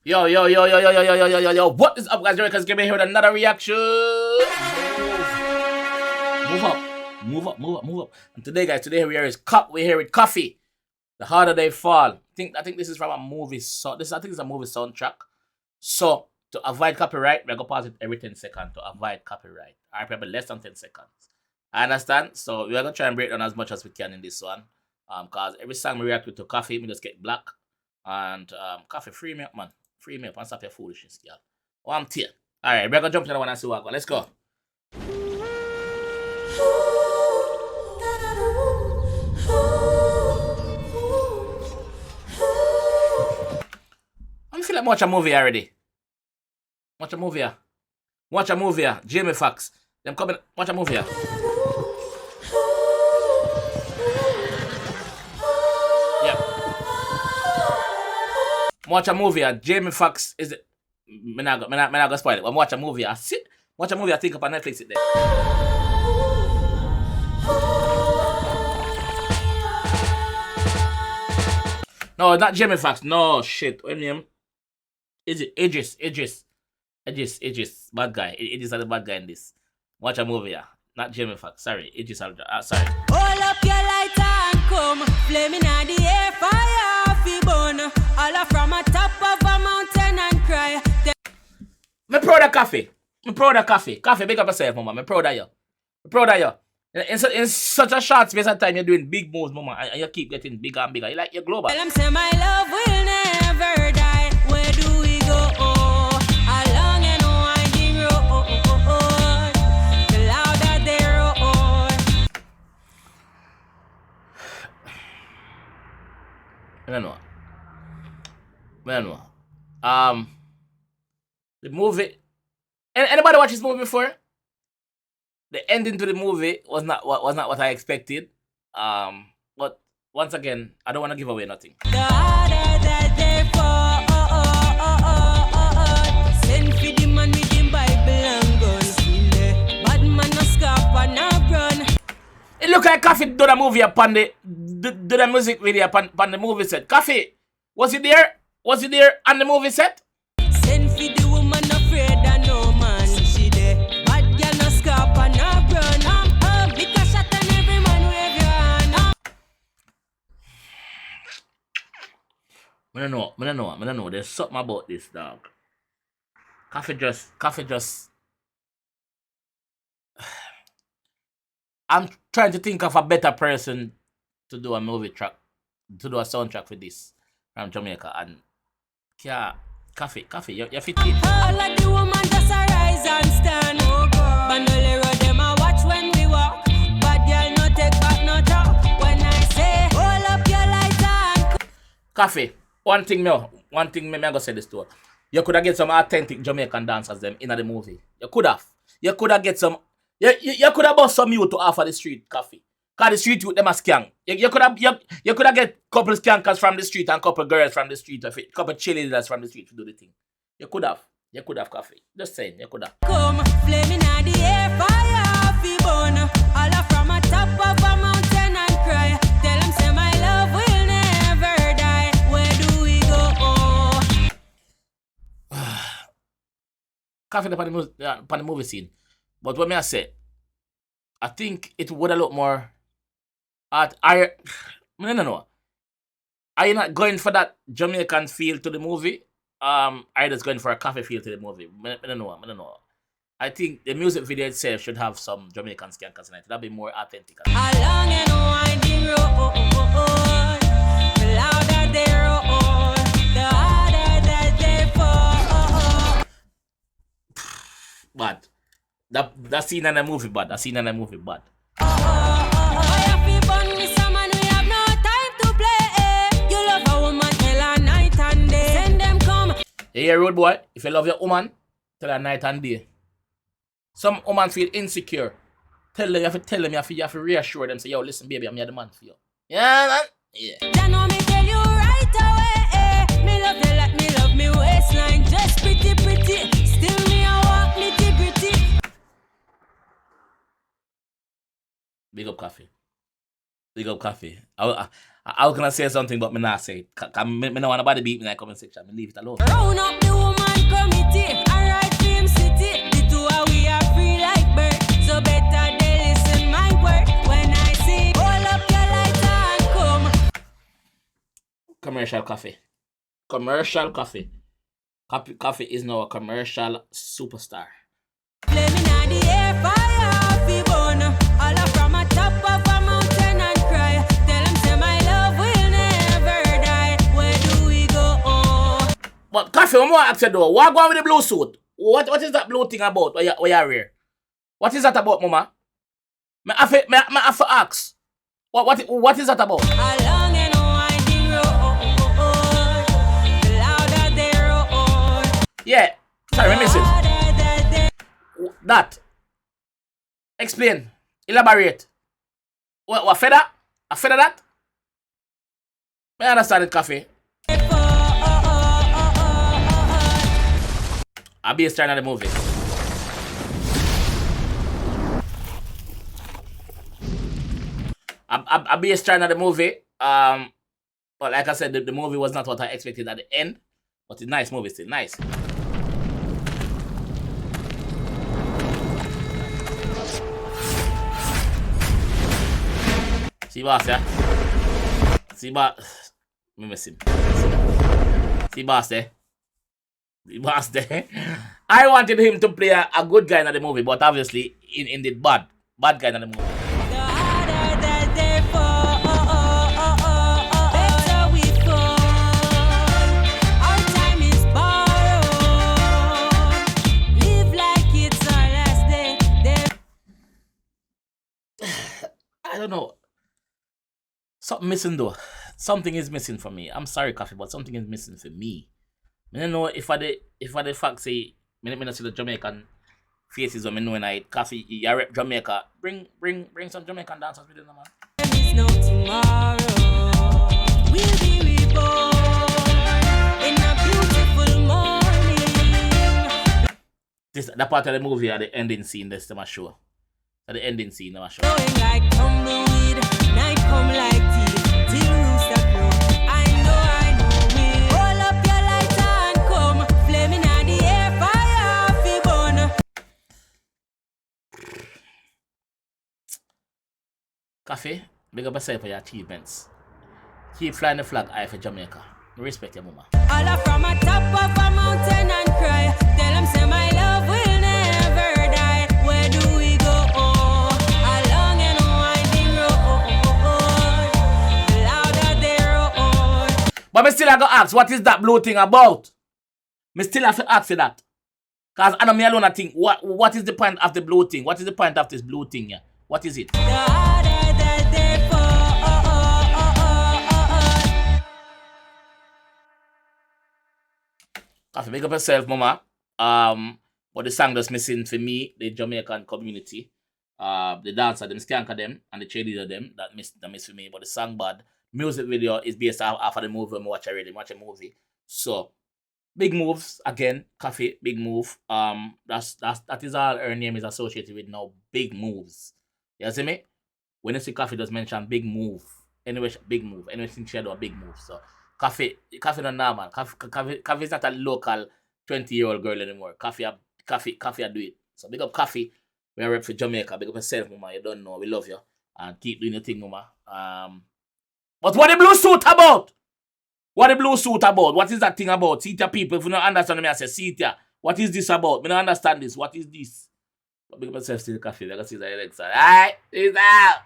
Yo, yo, yo, yo, yo, yo, yo, yo, yo, yo, yo. What is up, guys? Because give me here with another reaction. Move up. Move up, move up, move up. And today, guys, we're here with Koffee. The Harder They Fall. I think this is from a movie. So I think it's a movie soundtrack. So to avoid copyright, we're gonna pause it every 10 seconds to avoid copyright. Or probably less than 10 seconds. I understand. So we're gonna try and break down as much as we can in this one. Cause every song we react to Koffee, we just get black. And Koffee, free me up, man. Free me up and stop your foolishness, girl. Oh, I'm tear. Alright, we're gonna jump to the one and see what I got. Let's go. I'm feeling like watch a movie already. Watch a movie. Watch a movie. Jamie Foxx. Them coming. Watch a movie. Yeah. Watch a movie. Jamie Foxx is it. I'm not gonna spoil it. But watch a movie. Watch a movie. I think up on Netflix it there. No, not Jamie Foxx. No shit. What name? Is it Idris? Bad guy. Idris is the bad guy in this. Watch a movie. Not Jamie Foxx. Sorry. Idris. Sorry. Hold up your light and come. Flaming on the air. Fire fi burn. All from a top of a mountain and cry. Me proud of Koffee. Koffee, big up yourself, mama. Me proud of you. In such a short space of time, you're doing big moves, mama, and you keep getting bigger and bigger. You like you're global. Tell them say my love will never die. Where do we go? Along and winding road. The louder they roar. I don't know. The movie. Anybody watch this movie before? The ending to the movie was not what I expected. But once again, I don't want to give away nothing. The harder that they fall. Send for the man with him Bible and guns. Bad man no scarf and no run. It look like Koffee do the movie upon the music video upon the movie set. Koffee, was it there? Was it there on the movie set? Send for the woman afraid of no man. She there. Bad girl no scarf and no run. Because shot on every man wave your hand. I don't know. There's something about this dog. Koffee just. I'm trying to think of a better person to do a movie track, to do a soundtrack for this from Jamaica, and yeah, Koffee, you fit it. All like the woman just arise and stand. Bandolero them a watch when we walk. Bad girl no take back no talk. When I say hold up your light and Koffee, one thing me gonna say this to her. You could have get some authentic Jamaican dancers them in the movie. You could have get some. You could have bought some youth to offer the street, Koffee. Cause the street youth them a skank. You could have get couple skankers from the street and couple girls from the street, couple cheerleaders from the street to do the thing. You could have Koffee. Just saying, you could have. come flaming on the air, fire fi burn. All from a top of a mountain and cry. Tell them say my love will never die. Where do we go? Koffee upon the movie scene. But what may I say? I think it would have looked more at no. Are you not going for that Jamaican feel to the movie? Are you just going for a Koffee feel to the movie? I don't know. I think the music video itself should have some Jamaican skankers in it. That'd be more authentic. Along and winding road. The louder they roar. The harder that they fall. But that scene in the movie bad. Yeah, road boy, if you love your woman, tell her night and day. Some woman feel insecure. You have to reassure them, say, yo, listen, baby, I'm here the man for you. Yeah, man. Yeah. I know me tell you right away. Me love you like me love me waistline. Just pretty. Still me I walk nitty-gritty. Big up Koffee. Big up coffee. How can I say something but me not say it? Me don't want nobody beat me in the comment section. Me leave it alone. Round up the woman committee, alright, Dream City. The two of we are free like bird, so better they listen my word. When I sing, hold up your lighter and come. Commercial coffee. Commercial coffee. Coffee is now a commercial superstar. Flaming on the air, fire off the bone. All up from a top of a mountain and cry. Tell them say my love will never die. Where do we go? Oh. But coffee, I'm gonna ask you though. What going with the blue suit? What is that blue thing about? What you wear? What is that about, mama? Me have to ask. What is that about? Along and winding road, the louder they roar. Yeah. Sorry, me miss it. Harder That. Explain. Elaborate. What feather? A feather that? I understand it, coffee. I'll be a star in the movie. I'll be a star in the movie. But like I said, the movie was not what I expected at the end. But it's a nice movie still. Nice. See boss, yeah? See boss. Me miss him. See boss there. See boss there. I wanted him to play a good guy in the movie, but obviously in the bad guy in the movie. The harder that they fall, better we fall. Our time is borrowed. Live like it's our last day. I don't know. Something missing though. Something is missing for me. I'm sorry, coffee, but something is missing for me. I don't know if I the fact say me not see the Jamaican faces when me know when I eat coffee, you rep Jamaica. Bring some Jamaican dancers with you, man. There is no tomorrow. We'll be reborn in a beautiful morning. That part of the movie at the ending scene, that's my show. At the ending scene, my show. Going like tumbleweed, night come like tea, till rooster crow. I know we roll up your lighter and come, flaming on the air, fire off the bone. Coffee, big up yourself for your achievements. Keep flying the flag high for Jamaica. Respect your mama. All up from a top of a mountain and cry. Tell them say my love will never die. Where do we go? Along and winding road, the louder they roar. But me still have to ask, what is that blue thing about? Me still have to ask you that. Because I know me alone I think, what is the point of the blue thing? What is the point of this blue thing here? What is it? The harder that they fall. Coffee, make up yourself, mama. But the song that's missing for me, the Jamaican community, the dancer, them skanker them, and the cheerleader them, that miss for me. But the song bad. Music video is based off of the movie I watch a movie. So big moves again, coffee, big move. That is all her name is associated with now. Big moves. You see me? When you see coffee, does mention big move. Anyway, big move. Anything she do a big move. So coffee not normal. Coffee is not a local 20-year-old girl anymore. Coffee do it. So big up coffee. We are rep for Jamaica. Big up yourself, mama. You don't know. We love you. And keep doing your thing, mama. But what the blue suit about? What the blue suit about? What is that thing about? See people, if you don't understand me, I say, see what is this about? Me don't understand this. What is this? But big up yourself, still coffee. Like I see that next time. Alright, peace out.